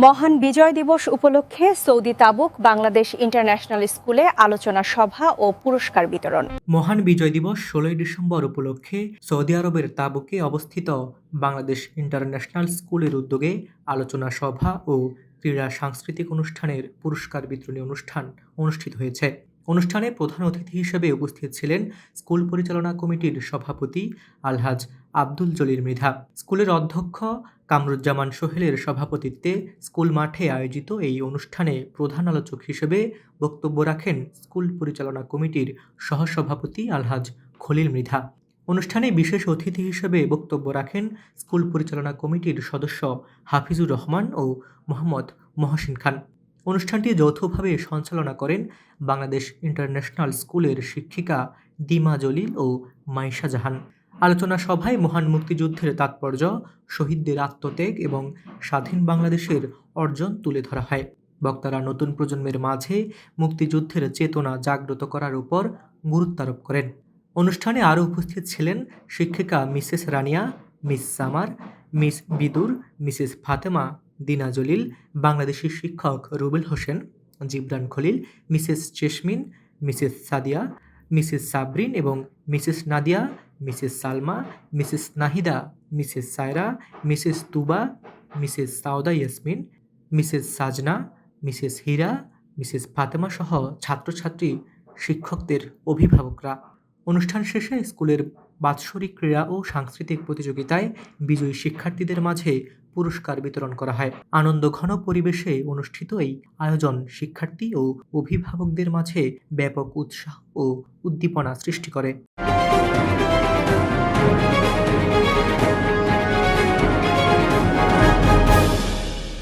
মহান বিজয় দিবস উপলক্ষে সৌদি তাবুক বাংলাদেশ ইন্টারন্যাশনাল স্কুলে আলোচনা সভা ও পুরস্কার বিতরণ। মহান বিজয় দিবস ১৬ই ডিসেম্বর উপলক্ষে সৌদি আরবের তাবুকে অবস্থিত বাংলাদেশ ইন্টারন্যাশনাল স্কুলের উদ্যোগে আলোচনা সভা ও ক্রীড়া সাংস্কৃতিক অনুষ্ঠানের পুরস্কার বিতরণী অনুষ্ঠান অনুষ্ঠিত হয়েছে। অনুষ্ঠানে প্রধান অতিথি হিসেবে উপস্থিত ছিলেন স্কুল পরিচালনা কমিটির সভাপতি আলহাজ আব্দুল জলিল মৃধা। স্কুলের অধ্যক্ষ কামরুজ্জামান সোহেলের সভাপতিত্বে স্কুল মাঠে আয়োজিত এই অনুষ্ঠানে প্রধান আলোচক হিসেবে বক্তব্য রাখেন স্কুল পরিচালনা কমিটির সহসভাপতি আলহাজ খলিল মৃধা। অনুষ্ঠানে বিশেষ অতিথি হিসেবে বক্তব্য রাখেন স্কুল পরিচালনা কমিটির সদস্য হাফিজুর রহমান ও মোহাম্মদ মহসিন খান। অনুষ্ঠানটি যৌথভাবে সঞ্চালনা করেন বাংলাদেশ ইন্টারন্যাশনাল স্কুলের শিক্ষিকা দিমা জলিল ও মাইশা জাহান। আলোচনা সভায় মহান মুক্তিযুদ্ধের তাৎপর্য, শহীদদের আত্মত্যাগ এবং স্বাধীন বাংলাদেশের অর্জন তুলে ধরা হয়। বক্তারা নতুন প্রজন্মের মাঝে মুক্তিযুদ্ধের চেতনা জাগ্রত করার উপর গুরুত্ব আরোপ করেন। অনুষ্ঠানে আরও উপস্থিত ছিলেন শিক্ষিকা Mrs Rania, Miss Samar, Miss Vidur, Mrs Fatema, Dina Jalil, Bangladeshi শিক্ষক Rubel Hossain, Jibran Khalil, Mrs Jesmin, Mrs Sadia, Mrs Sabrin এবং Mrs Nadia, Mrs Salma, Mrs Nahida, Mrs Saira, Mrs Tuba, Mrs Sauda Yasmin, Mrs Sajna, Mrs Hira, Mrs Fatema সহ ছাত্রছাত্রী, শিক্ষকদের অভিভাবকরা। অনুষ্ঠান শেষে স্কুলের বাৎসরিক ক্রীড়া ও সাংস্কৃতিক প্রতিযোগিতায় বিজয়ী শিক্ষার্থীদের মাঝে পুরস্কার বিতরণ করা হয়। আনন্দঘন পরিবেশে অনুষ্ঠিত এই আয়োজন শিক্ষার্থী ও অভিভাবকদের মাঝে ব্যাপক উৎসাহ ও উদ্দীপনা সৃষ্টি করে।